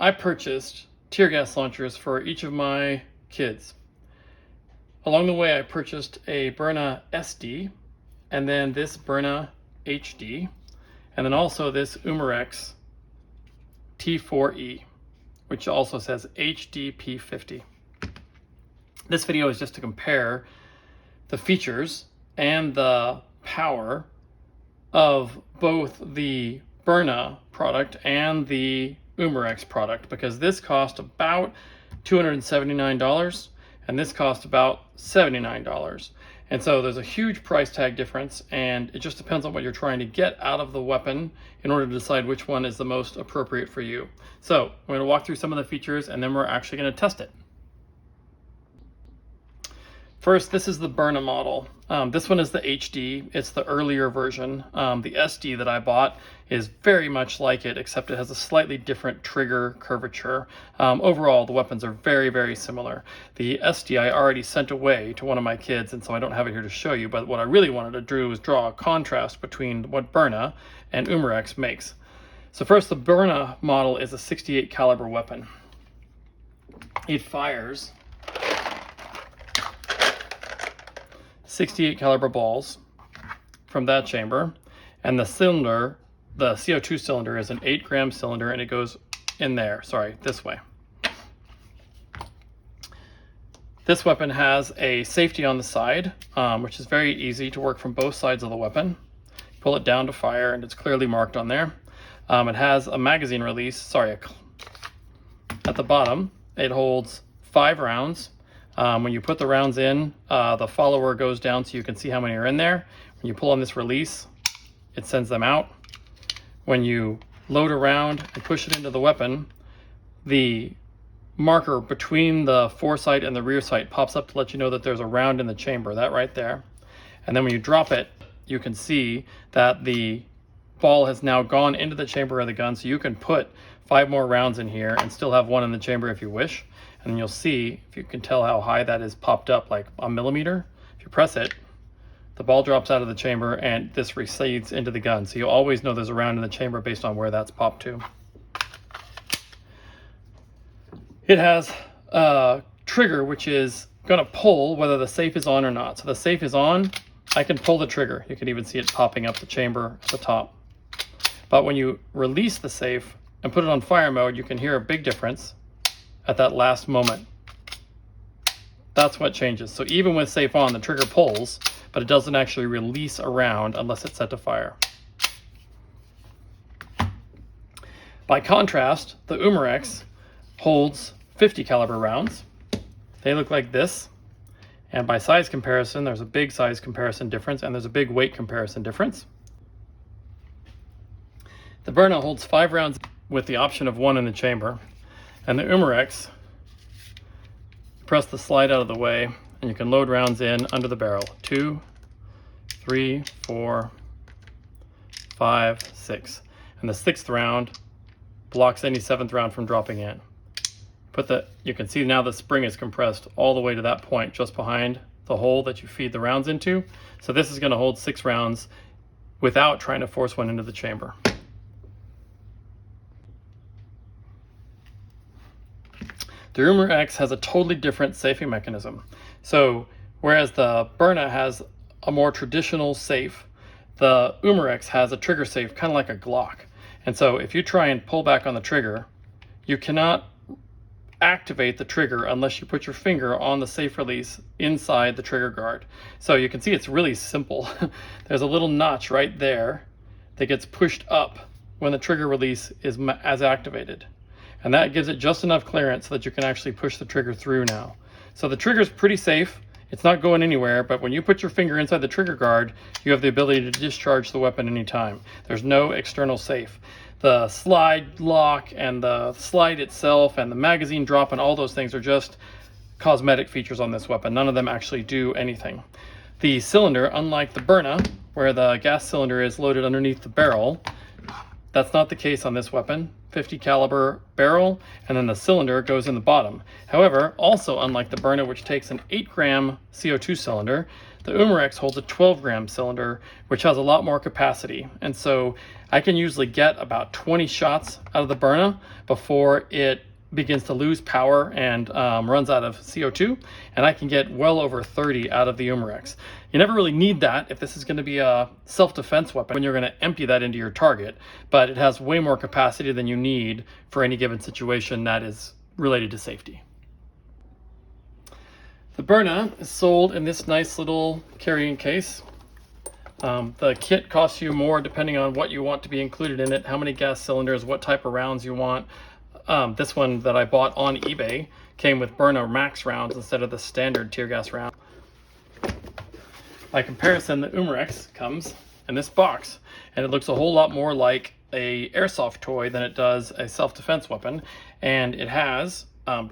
I purchased tear gas launchers for each of my kids. Along the way, I purchased a Byrna SD, and then this Byrna HD, and then also this Umarex T4E, which also says HDP50. This video is just to compare the features and the power of both the Byrna product and the Umarex product, because this cost about $279 and this cost about $79. And so there's a huge price tag difference, and it just depends on what you're trying to get out of the weapon in order to decide which one is the most appropriate for you. So I'm going to walk through some of the features and then we're actually going to test it. First, this is the Byrna model. This one is the HD. It's the earlier version. The SD that I bought is very much like it, except it has a slightly different trigger curvature. Overall, the weapons are very, very similar. The SD I already sent away to one of my kids, and so I don't have it here to show you, but what I really wanted to do was draw a contrast between what Byrna and Umarex makes. So first, the Byrna model is a 68 caliber weapon. It fires 68 caliber balls from that chamber, and the cylinder, the CO2 cylinder, is an 8-gram cylinder, and it goes in there, this way. This weapon has a safety on the side, which is very easy to work from both sides of the weapon. Pull it down to fire, and it's clearly marked on there. It has a magazine release, at the bottom. It holds 5 rounds. When you put the rounds in, the follower goes down so you can see how many are in there. When you pull on this release, it sends them out. When you load a round and push it into the weapon, the marker between the foresight and the rear sight pops up to let you know that there's a round in the chamber, that right there. And then when you drop it, you can see that the ball has now gone into the chamber of the gun, so you can put 5 more rounds in here and still have 1 in the chamber if you wish. And you'll see, if you can tell how high that is popped up, like a millimeter. If you press it, the ball drops out of the chamber and this recedes into the gun. So you'll always know there's a round in the chamber based on where that's popped to. It has a trigger which is going to pull whether the safe is on or not. So the safe is on, I can pull the trigger. You can even see it popping up the chamber at the top. But when you release the safe and put it on fire mode, you can hear a big difference at that last moment. That's what changes. So even with safe on, the trigger pulls, but it doesn't actually release a round unless it's set to fire. By contrast, the Umarex holds 50 caliber rounds. They look like this. And by size comparison, there's a big size comparison difference, and there's a big weight comparison difference. The Byrna holds 5 rounds with the option of 1 in the chamber. And the Umarex, press the slide out of the way, and you can load rounds in under the barrel. 2, 3, 4, 5, 6. And the 6th round blocks any 7th round from dropping in. You can see now the spring is compressed all the way to that point just behind the hole that you feed the rounds into. So this is going to hold 6 rounds without trying to force one into the chamber. The Umarex has a totally different safing mechanism. So whereas the Byrna has a more traditional safe, the Umarex has a trigger safe, kind of like a Glock. And so if you try and pull back on the trigger, you cannot activate the trigger unless you put your finger on the safe release inside the trigger guard. So you can see it's really simple. There's a little notch right there that gets pushed up when the trigger release is activated. And that gives it just enough clearance so that you can actually push the trigger through now. So the trigger is pretty safe. It's not going anywhere, but when you put your finger inside the trigger guard, you have the ability to discharge the weapon anytime. There's no external safe. The slide lock and the slide itself and the magazine drop and all those things are just cosmetic features on this weapon. None of them actually do anything. The cylinder, unlike the Byrna, where the gas cylinder is loaded underneath the barrel, that's not the case on this weapon. 50 caliber barrel, and then the cylinder goes in the bottom. However, also unlike the Byrna, which takes an 8-gram CO2 cylinder, The Umarex holds a 12-gram cylinder, which has a lot more capacity. And so I can usually get about 20 shots out of the Byrna before it begins to lose power and runs out of CO2, and I can get well over 30 out of the Umarex. You never really need that if this is going to be a self-defense weapon when you're going to empty that into your target, but it has way more capacity than you need for any given situation that is related to safety. The Byrna is sold in this nice little carrying case. The kit costs you more depending on what you want to be included in it, how many gas cylinders, what type of rounds you want. This one that I bought on eBay came with Byrna Max rounds instead of the standard tear gas round. By comparison, the Umarex comes in this box, and it looks a whole lot more like a airsoft toy than it does a self-defense weapon, and it has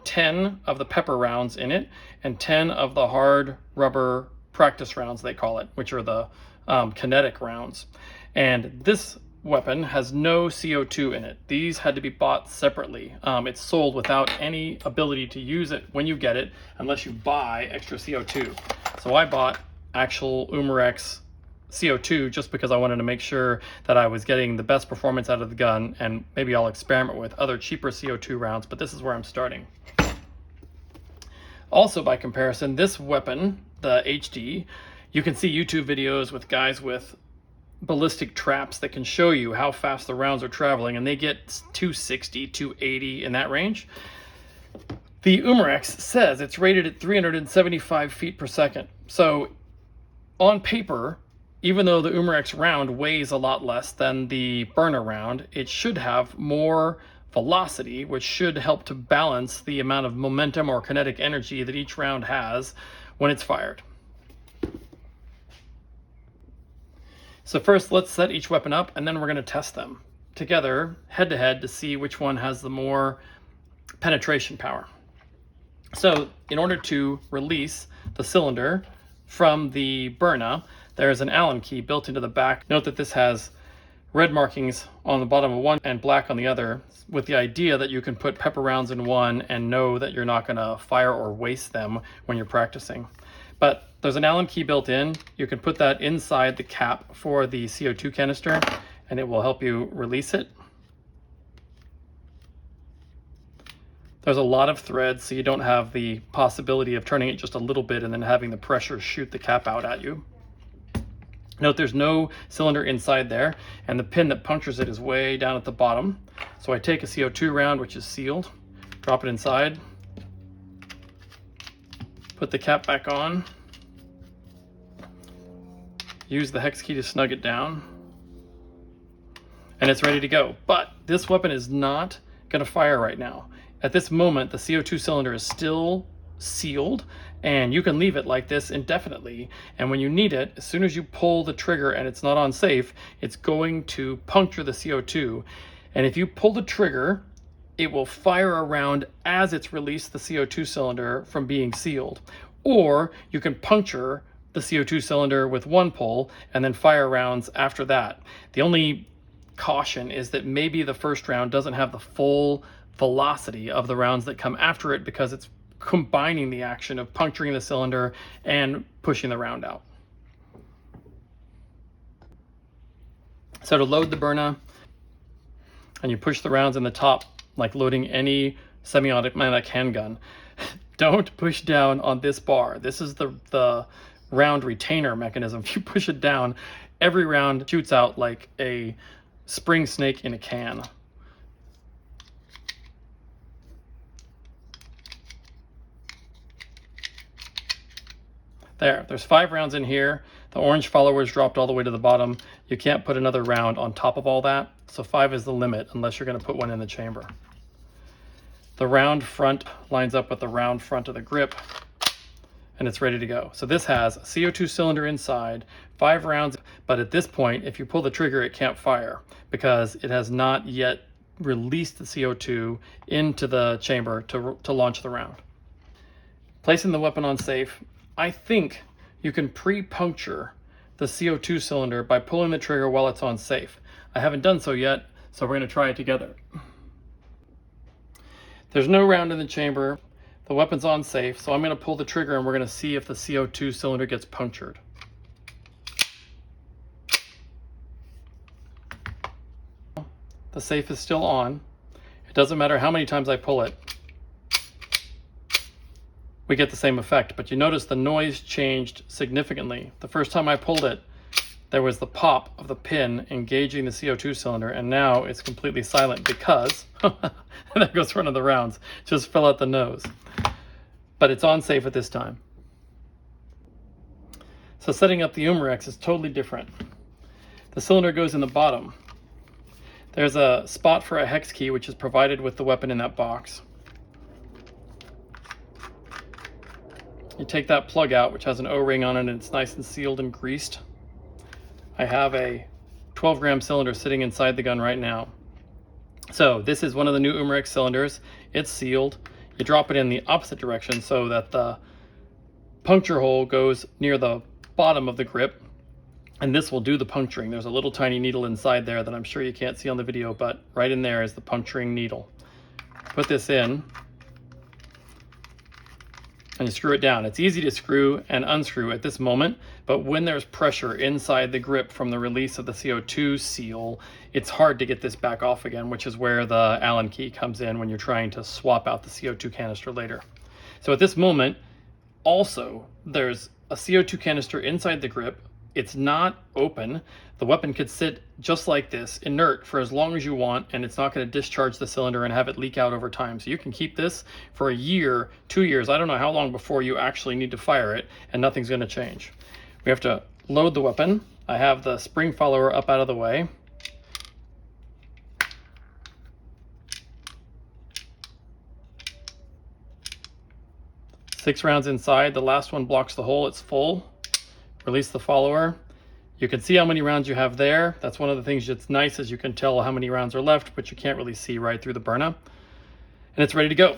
10 of the pepper rounds in it and 10 of the hard rubber practice rounds, they call it, which are the kinetic rounds. And this weapon has no CO2 in it. These had to be bought separately. It's sold without any ability to use it when you get it unless you buy extra CO2. So I bought actual Umarex CO2 just because I wanted to make sure that I was getting the best performance out of the gun, and maybe I'll experiment with other cheaper CO2 rounds, but this is where I'm starting. Also, by comparison, this weapon, the HD, you can see YouTube videos with guys with ballistic traps that can show you how fast the rounds are traveling, and they get 260, 280 in that range. The Umarex says it's rated at 375 feet per second. So on paper, even though the Umarex round weighs a lot less than the Byrna round, it should have more velocity, which should help to balance the amount of momentum or kinetic energy that each round has when it's fired. So first, let's set each weapon up, and then we're going to test them together head-to-head to see which one has the more penetration power. So in order to release the cylinder from the Byrna, there's an Allen key built into the back. Note that this has red markings on the bottom of one and black on the other, with the idea that you can put pepper rounds in one and know that you're not going to fire or waste them when you're practicing. But there's an Allen key built in. You can put that inside the cap for the CO2 canister, and it will help you release it. There's a lot of threads, so you don't have the possibility of turning it just a little bit and then having the pressure shoot the cap out at you. Note there's no cylinder inside there, and the pin that punctures it is way down at the bottom. So I take a CO2 round, which is sealed, drop it inside, put the cap back on, use the hex key to snug it down, and it's ready to go. But this weapon is not going to fire right now. At this moment, the CO2 cylinder is still sealed, and you can leave it like this indefinitely, and when you need it, as soon as you pull the trigger and it's not on safe, it's going to puncture the CO2, and if you pull the trigger, it will fire a round as it's released the CO2 cylinder from being sealed. Or you can puncture the CO2 cylinder with one pull and then fire rounds after that. The only caution is that maybe the first round doesn't have the full velocity of the rounds that come after it, because it's combining the action of puncturing the cylinder and pushing the round out. So to load the Byrna, and you push the rounds in the top like loading any semi-automatic handgun. Don't push down on this bar. This is the round retainer mechanism. If you push it down, every round shoots out like a spring snake in a can. There's 5 rounds in here. The orange followers dropped all the way to the bottom. You can't put another round on top of all that, so 5 is the limit unless you're going to put one in the chamber. The round front lines up with the round front of the grip, and it's ready to go. So this has a CO2 cylinder inside, 5 rounds, but at this point, if you pull the trigger, it can't fire because it has not yet released the CO2 into the chamber to launch the round. Placing the weapon on safe, I think you can pre-puncture the CO2 cylinder by pulling the trigger while it's on safe. I haven't done so yet, so we're going to try it together. There's no round in the chamber, The weapon's on safe, so I'm going to pull the trigger and we're going to see if the CO2 cylinder gets punctured. The safe is still on. It doesn't matter how many times I pull it. We get the same effect, but you notice the noise changed significantly. The first time I pulled it, there was the pop of the pin engaging the CO2 cylinder, and now it's completely silent because, there goes one of the rounds, just fell out the nose. But it's on safe at this time. So setting up the Umarex is totally different. The cylinder goes in the bottom. There's a spot for a hex key, which is provided with the weapon in that box. You take that plug out, which has an O-ring on it, and it's nice and sealed and greased. I have a 12-gram cylinder sitting inside the gun right now. So this is one of the new Umarex cylinders. It's sealed. You drop it in the opposite direction so that the puncture hole goes near the bottom of the grip, and this will do the puncturing. There's a little tiny needle inside there that I'm sure you can't see on the video, but right in there is the puncturing needle. Put this in, and you screw it down. It's easy to screw and unscrew at this moment, but when there's pressure inside the grip from the release of the CO2 seal, it's hard to get this back off again, which is where the Allen key comes in when you're trying to swap out the CO2 canister later. So at this moment, also, there's a CO2 canister inside the grip. It's not open. The weapon could sit just like this, inert, for as long as you want, and it's not going to discharge the cylinder and have it leak out over time. So you can keep this for a year, 2 years, I don't know how long before you actually need to fire it, and nothing's going to change. We have to load the weapon. I have the spring follower up out of the way. Six rounds inside. The last one blocks the hole. It's full. Release the follower. You can see how many rounds you have there. That's one of the things that's nice, is you can tell how many rounds are left, but you can't really see right through the Byrna. And it's ready to go.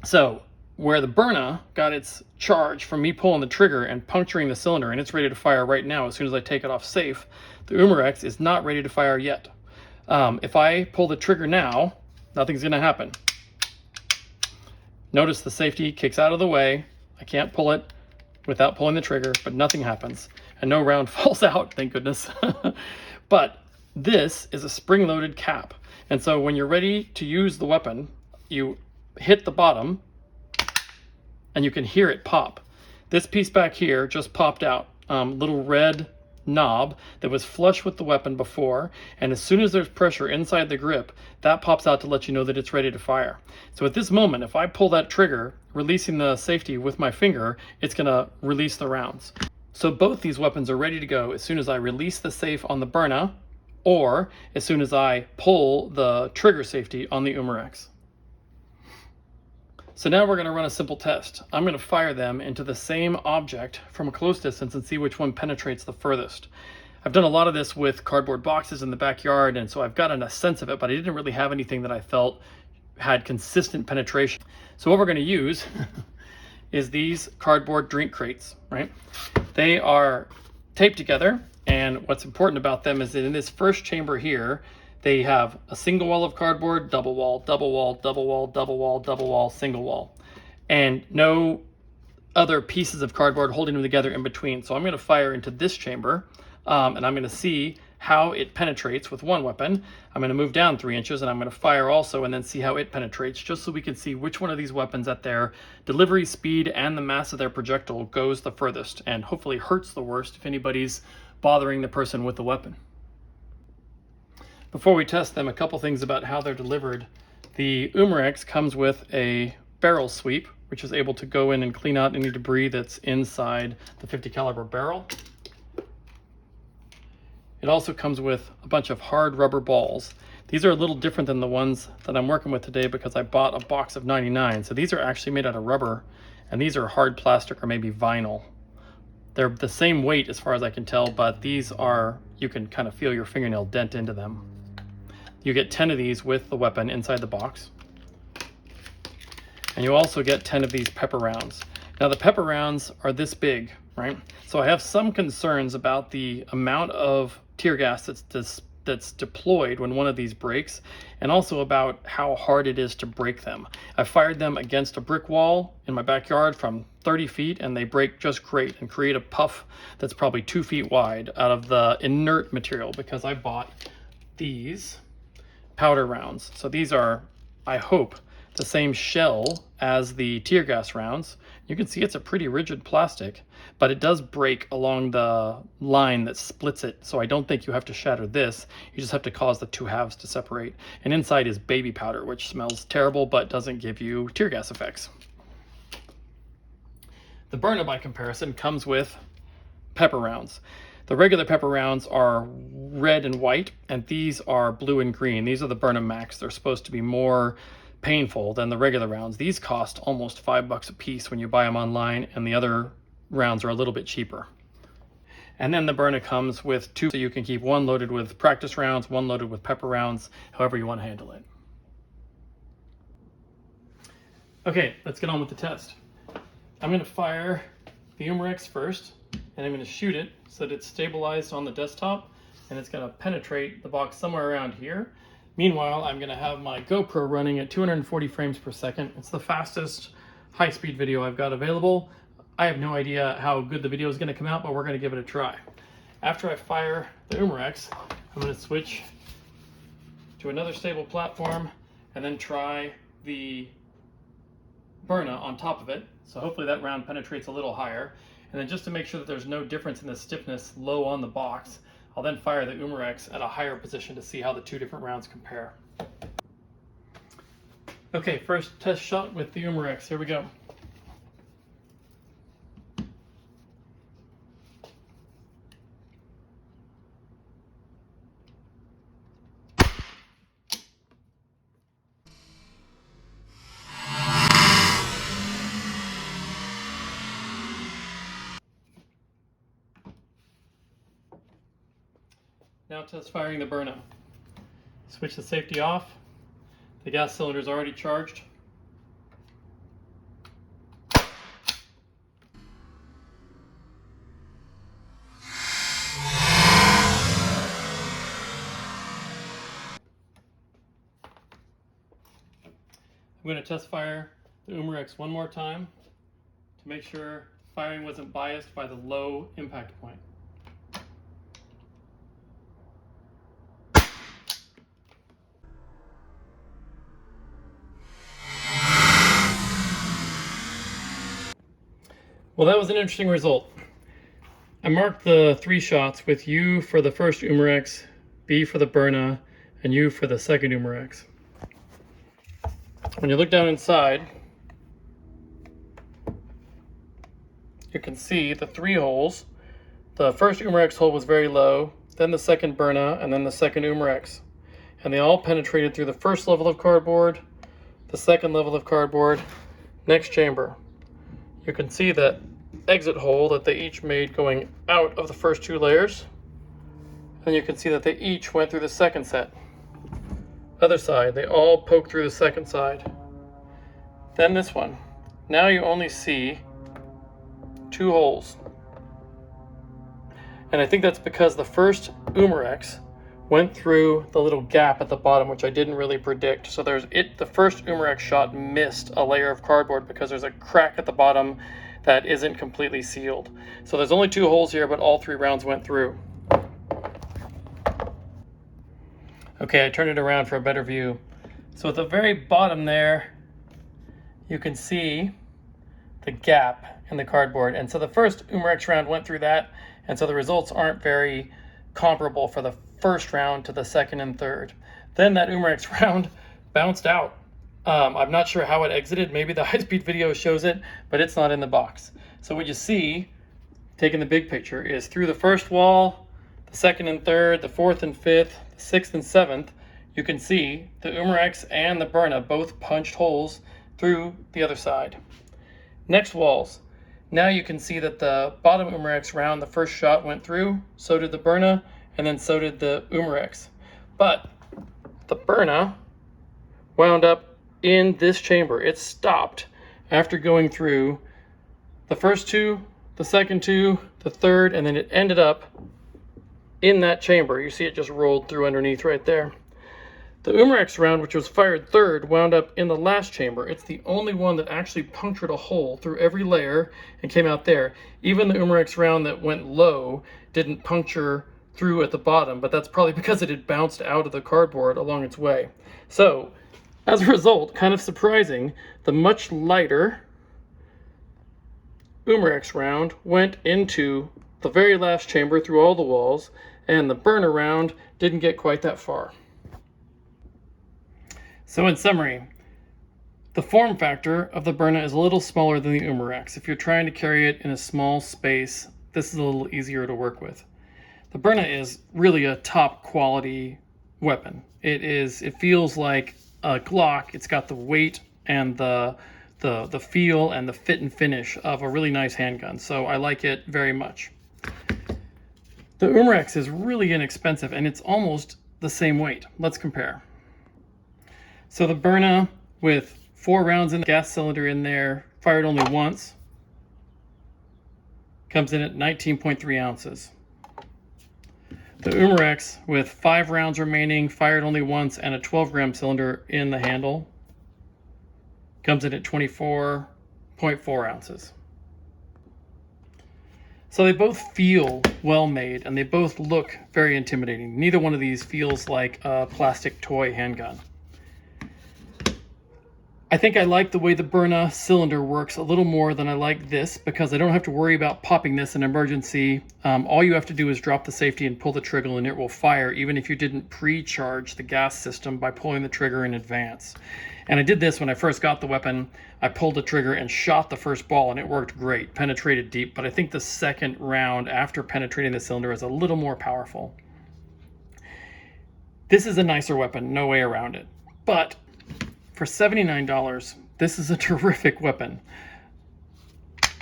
So where the Byrna got its charge from me pulling the trigger and puncturing the cylinder, and it's ready to fire right now as soon as I take it off safe, the Umarex is not ready to fire yet. If I pull the trigger now, nothing's going to happen. Notice the safety kicks out of the way. I can't pull it without pulling the trigger, but nothing happens. And no round falls out, thank goodness. But this is a spring-loaded cap. And so when you're ready to use the weapon, you hit the bottom, and you can hear it pop. This piece back here just popped out, little red knob that was flush with the weapon before, and as soon as there's pressure inside the grip, that pops out to let you know that it's ready to fire. So at this moment, if I pull that trigger, releasing the safety with my finger, it's going to release the rounds. So both these weapons are ready to go as soon as I release the safe on the Byrna, or as soon as I pull the trigger safety on the Umarex. So now we're going to run a simple test. I'm going to fire them into the same object from a close distance and see which one penetrates the furthest. I've done a lot of this with cardboard boxes in the backyard, and so I've gotten a sense of it, but I didn't really have anything that I felt had consistent penetration. So what we're going to use is these cardboard drink crates, right? They are taped together, and what's important about them is that in this first chamber here, they have a single wall of cardboard, double wall, double wall, double wall, double wall, double wall, single wall, and no other pieces of cardboard holding them together in between. So I'm going to fire into this chamber, and I'm going to see how it penetrates with one weapon. I'm going to move down 3 inches, and I'm going to fire also and then see how it penetrates, just so we can see which one of these weapons at their delivery speed and the mass of their projectile goes the furthest and hopefully hurts the worst if anybody's bothering the person with the weapon. Before we test them, a couple things about how they're delivered. The Umarex comes with a barrel sweep, which is able to go in and clean out any debris that's inside the 50 caliber barrel. It also comes with a bunch of hard rubber balls. These are a little different than the ones that I'm working with today because I bought a box of 99. So these are actually made out of rubber, and these are hard plastic or maybe vinyl. They're the same weight as far as I can tell, but these are, you can kind of feel your fingernail dent into them. You get 10 of these with the weapon inside the box. And you also get 10 of these pepper rounds. Now the pepper rounds are this big, right? So I have some concerns about the amount of tear gas that's that's deployed when one of these breaks, and also about how hard it is to break them. I fired them against a brick wall in my backyard from 30 feet, and they break just great and create a puff that's probably 2 feet wide out of the inert material, because I bought these powder rounds. So these are, I hope, the same shell as the tear gas rounds. You can see it's a pretty rigid plastic, but it does break along the line that splits it, so I don't think you have to shatter this. You just have to cause the two halves to separate. And inside is baby powder, which smells terrible but doesn't give you tear gas effects. The Byrna, by comparison, comes with pepper rounds. The regular pepper rounds are red and white, and these are blue and green. These are the Byrna Max. They're supposed to be more painful than the regular rounds. These cost almost $5 a piece when you buy them online, and the other rounds are a little bit cheaper. And then the Byrna comes with two, so you can keep one loaded with practice rounds, one loaded with pepper rounds, however you want to handle it. Okay, let's get on with the test. I'm going to fire the Umarex first, and I'm going to shoot it so that it's stabilized on the desktop, and it's going to penetrate the box somewhere around here. Meanwhile, I'm going to have my GoPro running at 240 frames per second. It's the fastest high-speed video I've got available. I have no idea how good the video is going to come out, but we're going to give it a try. After I fire the Umarex, I'm going to switch to another stable platform and then try the Byrna on top of it. So hopefully that round penetrates a little higher. And then just to make sure that there's no difference in the stiffness low on the box, I'll then fire the Umarex at a higher position to see how the two different rounds compare. Okay, first test shot with the Umarex. Here we go. Now test firing the Byrna. Switch the safety off. The gas cylinder is already charged. I'm going to test fire the Umarex one more time to make sure firing wasn't biased by the low impact point. Well, that was an interesting result. I marked the 3 shots with U for the first Umarex, B for the Byrna, and U for the second Umarex. When you look down inside, you can see the 3 holes. The first Umarex hole was very low, then the second Byrna, and then the second Umarex. And they all penetrated through the first level of cardboard, the second level of cardboard, next chamber. You can see that exit hole that they each made going out of the first 2 layers. And you can see that they each went through the second set. Other side, they all poke through the second side. Then this one. Now you only see 2 holes. And I think that's because the first Umarex went through the little gap at the bottom, which I didn't really predict. So the first Umarex shot missed a layer of cardboard because there's a crack at the bottom that isn't completely sealed. So there's only 2 holes here, but all 3 rounds went through. Okay, I turned it around for a better view. So at the very bottom there, you can see the gap in the cardboard. And so the first Umarex round went through that, and so the results aren't very comparable for the first round to the second and third. Then that Umarex round bounced out. I'm not sure how it exited. Maybe the high-speed video shows it, but it's not in the box. So what you see, taking the big picture, is through the first wall, the second and third, the fourth and fifth, the sixth and seventh, you can see the Umarex and the Byrna both punched holes through the other side. Next walls. Now you can see that the bottom Umarex round, the first shot went through, so did the Byrna, and then so did the Umarex. But the Byrna wound up in this chamber. It stopped after going through the first 2, the second 2, the third, and then it ended up in that chamber. You see it just rolled through underneath right there. The Umarex round, which was fired third, wound up in the last chamber. It's the only one that actually punctured a hole through every layer and came out there. Even the Umarex round that went low didn't puncture through at the bottom, but that's probably because it had bounced out of the cardboard along its way. So, as a result, kind of surprising, the much lighter Umarex round went into the very last chamber through all the walls, and the Byrna round didn't get quite that far. So in summary, the form factor of the Byrna is a little smaller than the Umarex. If you're trying to carry it in a small space, this is a little easier to work with. The Byrna is really a top quality weapon. It feels like a Glock. It's got the weight and the feel and the fit and finish of a really nice handgun. So I like it very much. The Umarex is really inexpensive and it's almost the same weight. Let's compare. So the Byrna with 4 rounds in the gas cylinder in there, fired only once, comes in at 19.3 ounces. The Umarex with 5 rounds remaining, fired only once, and a 12-gram cylinder in the handle, comes in at 24.4 ounces. So they both feel well made and they both look very intimidating. Neither one of these feels like a plastic toy handgun. I think I like the way the Byrna cylinder works a little more than I like this because I don't have to worry about popping this in emergency. All you have to do is drop the safety and pull the trigger and it will fire even if you didn't pre-charge the gas system by pulling the trigger in advance. And I did this when I first got the weapon. I pulled the trigger and shot the first ball and it worked great, penetrated deep, but I think the second round after penetrating the cylinder is a little more powerful. This is a nicer weapon, no way around it. But for $79, this is a terrific weapon.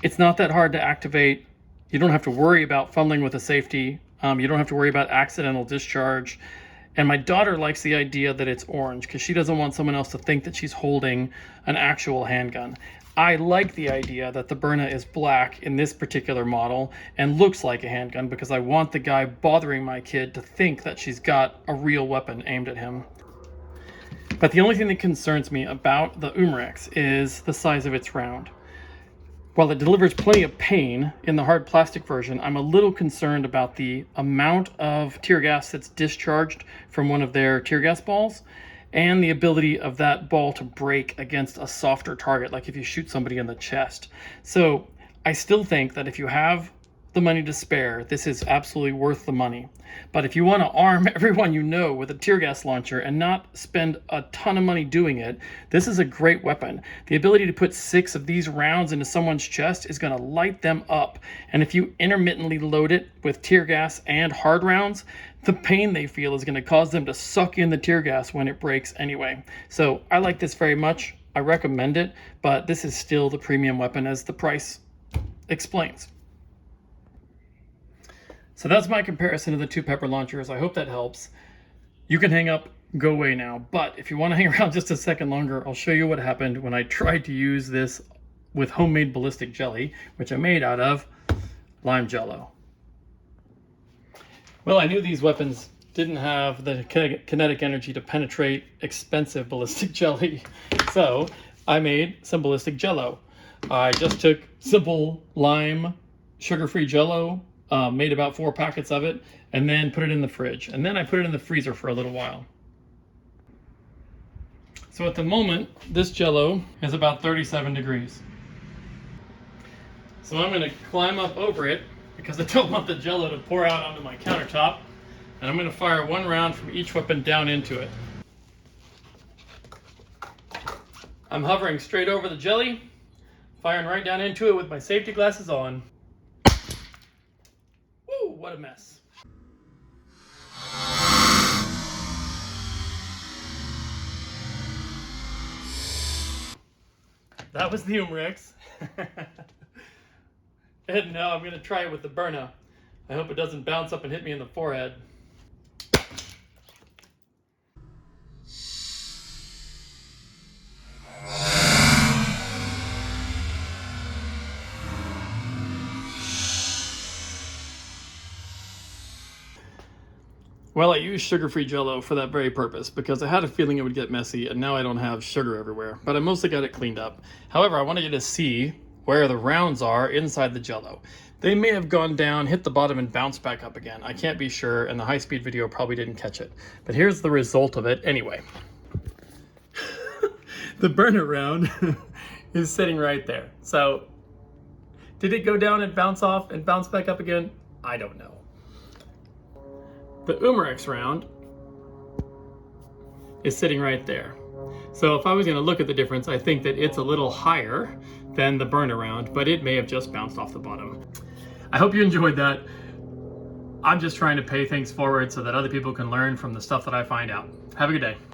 It's not that hard to activate. You don't have to worry about fumbling with a safety. You don't have to worry about accidental discharge. And my daughter likes the idea that it's orange because she doesn't want someone else to think that she's holding an actual handgun. I like the idea that the Byrna is black in this particular model and looks like a handgun because I want the guy bothering my kid to think that she's got a real weapon aimed at him. But the only thing that concerns me about the Umarex is the size of its round. While it delivers plenty of pain in the hard plastic version, I'm a little concerned about the amount of tear gas that's discharged from one of their tear gas balls and the ability of that ball to break against a softer target, like if you shoot somebody in the chest. So I still think that if you have the money to spare, this is absolutely worth the money. But if you want to arm everyone you know with a tear gas launcher and not spend a ton of money doing it, this is a great weapon. The ability to put 6 of these rounds into someone's chest is going to light them up. And if you intermittently load it with tear gas and hard rounds, the pain they feel is going to cause them to suck in the tear gas when it breaks anyway. So I like this very much. I recommend it, but this is still the premium weapon as the price explains. So that's my comparison of the 2 pepper launchers. I hope that helps. You can hang up, go away now. But if you want to hang around just a second longer, I'll show you what happened when I tried to use this with homemade ballistic jelly, which I made out of lime Jell-o. Well, I knew these weapons didn't have the kinetic energy to penetrate expensive ballistic jelly. So I made some ballistic Jell-o. I just took simple lime, sugar-free Jell-o, made about 4 packets of it, and then put it in the fridge. And then I put it in the freezer for a little while. So at the moment, this Jell-o is about 37 degrees. So I'm going to climb up over it because I don't want the Jell-o to pour out onto my countertop. And I'm going to fire 1 round from each weapon down into it. I'm hovering straight over the jelly, firing right down into it with my safety glasses on. What a mess. That was the Umarex. And now I'm going to try it with the Byrna. I hope it doesn't bounce up and hit me in the forehead. Well, I used sugar-free Jell-O for that very purpose because I had a feeling it would get messy, and now I don't have sugar everywhere, but I mostly got it cleaned up. However, I wanted you to see where the rounds are inside the Jell-O. They may have gone down, hit the bottom, and bounced back up again. I can't be sure, and the high-speed video probably didn't catch it. But here's the result of it anyway. The Byrna round is sitting right there. So, did it go down and bounce off and bounce back up again? I don't know. The Umarex round is sitting right there. So if I was going to look at the difference, I think that it's a little higher than the Byrna round, but it may have just bounced off the bottom. I hope you enjoyed that. I'm just trying to pay things forward so that other people can learn from the stuff that I find out. Have a good day.